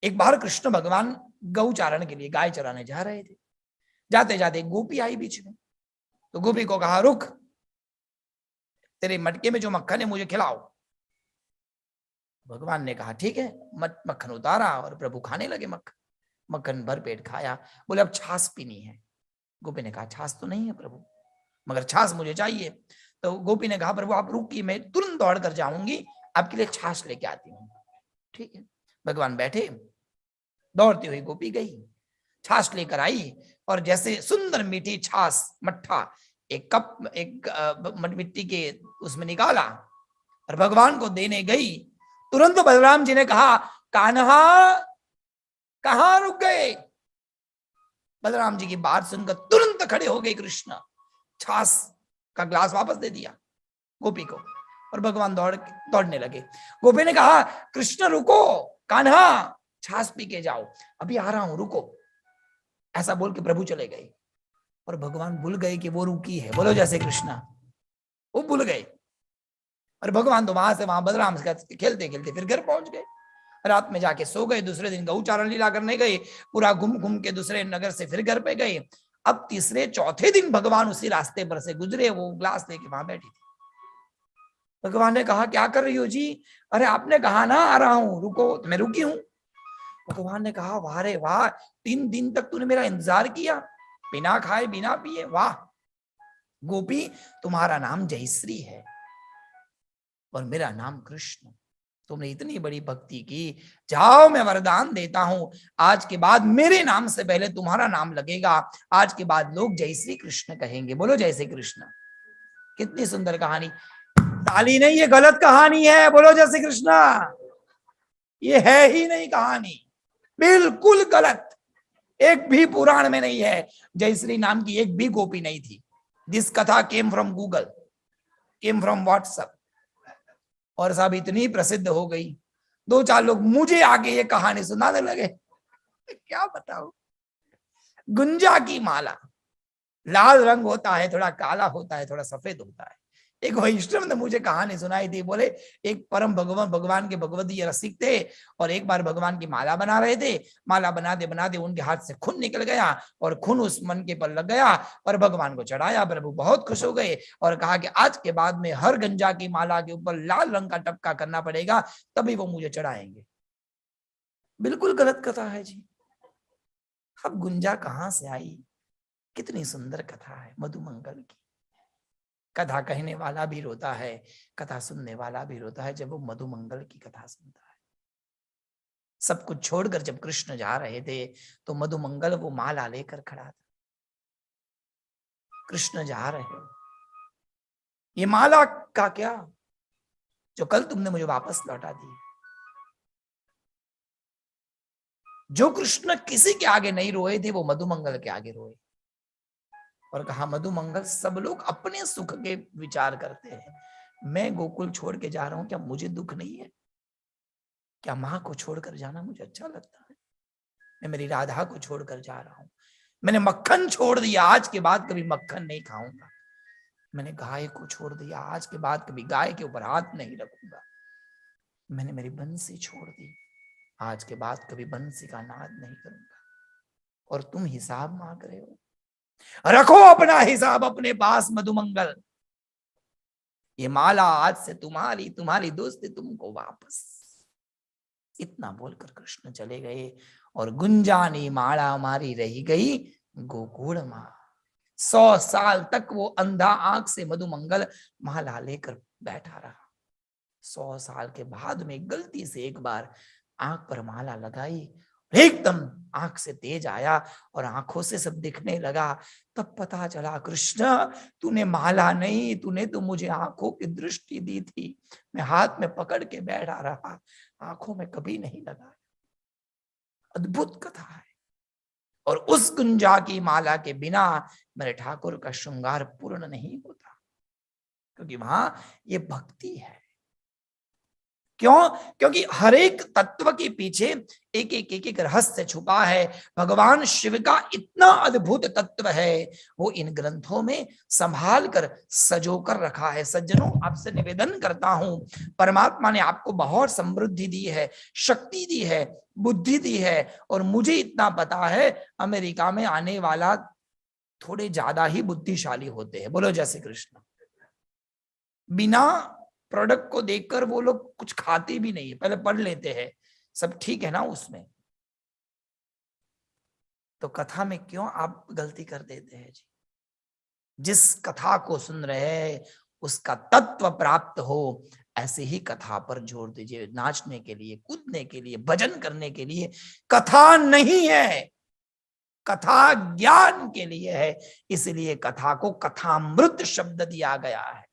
एक बार कृष्ण भगवान गौ चारण के लिए गाय चराने जा रहे थे। जाते जाते एक गोपी आई बीच में, तो गोपी को कहा रुक, तेरे मटके में जो मक्खन है मुझे खिलाओ। भगवान ने कहा ठीक है, मक्खन उतारा और प्रभु खाने लगे मक्खन। मक्खन भर पेट खाया। बोले अब छाछ पीनी है। गोपी ने कहा छाछ तो नहीं है प्रभु, मगर छाछ मुझे चाहिए। तो गोपी ने कहा प्रभु आप रुकिए, मैं तुरंत दौड़ कर जाऊंगी, आपके लिए छाछ लेके आती हूँ। ठीक है, भगवान बैठे, दौड़ती हुई गोपी गई, छाछ लेकर आई, और जैसे सुंदर मीठी छाछ मट्ठा एक कप एक मिट्टी के उसमें निकाला और भगवान को देने गई। तुरंत बलराम जी ने कहा कान्हा कहां रुक गए। बलराम जी की बात सुनकर तुरंत खड़े हो गए कृष्ण, छाछ का ग्लास वापस दे दिया गोपी को, और भगवान दौड़ने लगे। गोपी ने कहा कृष्ण रुको, कान्हा छाछ पी के जाओ, अभी आ रहा हूं रुको। ऐसा बोल के प्रभु चले गए, और भगवान भूल गए कि वो रुकी है। बोलो जैसे कृष्णा, वो भूल गए, और भगवान तो वहां से वहां बलराम से खेलते खेलते फिर घर पहुंच गए। रात में जाके सो गए। दूसरे दिन गौचारण लीला करने गए, पूरा घूम घूम के दूसरे नगर से फिर घर पे गए। अब तीसरे चौथे दिन भगवान उसी रास्ते पर से गुजरे, वो ग्लास लेके वहां बैठी थी। भगवान ने कहा क्या कर रही हो जी? अरे आपने कहा ना आ रहा हूं रुको, तो मैं रुकी हूं। भगवान ने कहा वाह रे वाह, 3 दिन तक तूने मेरा इंतजार किया, बिना खाए बिना पिए, वाह। गोपी तुम्हारा नाम जयश्री है और मेरा नाम कृष्ण। तुमने इतनी बड़ी भक्ति की, जाओ मैं वरदान देता हूं, आज के बाद मेरे नाम से पहले तुम्हारा नाम लगेगा। आज के बाद लोग जय श्री कृष्ण कहेंगे। बोलो जय श्री कृष्ण। कितनी सुंदर कहानी। ताली नहीं, ये गलत कहानी है। बोलो जय श्री कृष्ण। ये है ही नहीं कहानी, बिल्कुल गलत। एक भी पुराण में नहीं है। जयश्री नाम की एक भी गोपी नहीं थी। दिस कथा came from Google, came from WhatsApp, और सब इतनी प्रसिद्ध हो गई। 2-4 लोग मुझे आगे ये कहानी सुनाने लगे। क्या बताऊं। गुंजा की माला, लाल रंग होता है, थोड़ा काला होता है, थोड़ा सफेद होता है। एक वैष्णव ने मुझे कहानी सुनाई थी। बोले एक परम भगवान के भगवती रसिक थे, और एक बार भगवान की माला बना रहे थे। माला बनाते बनाते उनके हाथ से खून निकल गया, और खून उस मन के पर लग गया, और भगवान को चढ़ाया। प्रभु बहुत खुश हो गए और कहा कि आज के बाद में हर गंजा की माला के ऊपर लाल रंग का टपका करना पड़ेगा, तभी वो मुझे चढ़ाएंगे। बिल्कुल गलत कथा है जी। अब गुंजा कहां से आई? कितनी सुंदर कथा है मधुमंगल की। कथा कहने वाला भी रोता है, कथा सुनने वाला भी रोता है जब वो मधुमंगल की कथा सुनता है। सब कुछ छोड़कर जब कृष्ण जा रहे थे तो मधुमंगल वो माला लेकर खड़ा था। कृष्ण जा रहे हो, ये माला का क्या जो कल तुमने मुझे वापस लौटा दी। जो कृष्ण किसी के आगे नहीं रोए थे वो मधुमंगल के आगे रोए, और कहा मधुमंगल सब लोग अपने सुख के विचार करते हैं, मैं गोकुल छोड़ के जा रहा हूं, क्या मुझे दुख नहीं है? क्या मां को छोड़कर जाना मुझे अच्छा लगता है? मैं मेरी राधा को छोड़कर जा रहा हूं। मैंने मक्खन छोड़ दिया, आज के बाद कभी मक्खन नहीं खाऊंगा। मैंने गाय को छोड़ दिया, आज के बाद कभी गाय के ऊपर हाथ नहीं रखूंगा। मैंने मेरी बंसी छोड़ दी, आज के बाद कभी बंसी का नाद नहीं करूंगा। और तुम हिसाब मांग रहे हो? रखो अपना हिसाब अपने पास मधुमंगल। ये माला आज से तुम्हारी, तुम्हारी दोस्ती तुमको वापस। इतना बोलकर कृष्ण चले गए, और गुंजानी माला हमारी रही गई गोकुल मां। 100 साल तक वो अंधा आंख से मधुमंगल माला लेकर बैठा रहा। 100 साल के बाद में गलती से एक बार आंख पर माला लगाई, एकदम आंख से तेज आया और आंखों से सब दिखने लगा। तब पता चला कृष्ण तूने माला नहीं, तूने तो मुझे आंखों की दृष्टि दी थी। मैं हाथ में पकड़ के बैठा रहा, आंखों में कभी नहीं लगा। अद्भुत कथा है। और उस गुंजा की माला के बिना मेरे ठाकुर का श्रृंगार पूर्ण नहीं होता, क्योंकि वहां ये भक्ति है। क्यों? क्योंकि हर एक तत्व के पीछे एक रहस्य छुपा है। भगवान शिव का इतना अद्भुत तत्व है, वो इन ग्रंथों में संभाल कर सजो कर रखा है। सज्जनों, आपसे निवेदन करता हूं, परमात्मा ने आपको बहुत समृद्धि दी है, शक्ति दी है, बुद्धि दी है, और मुझे इतना पता है अमेरिका में आने वाला थोड़े ज्यादा ही बुद्धिशाली होते हैं। बोलो जय श्री कृष्ण। बिना प्रोडक्ट को देखकर वो लोग कुछ खाते भी नहीं है, पहले पढ़ लेते हैं सब ठीक है ना उसमें। तो कथा में क्यों आप गलती कर देते हैं जी? जिस कथा को सुन रहे हैं उसका तत्व प्राप्त हो, ऐसे ही कथा पर जोर दीजिए। नाचने के लिए, कूदने के लिए, भजन करने के लिए कथा नहीं है, कथा ज्ञान के लिए है। इसलिए कथा को कथामृत शब्द दिया गया है।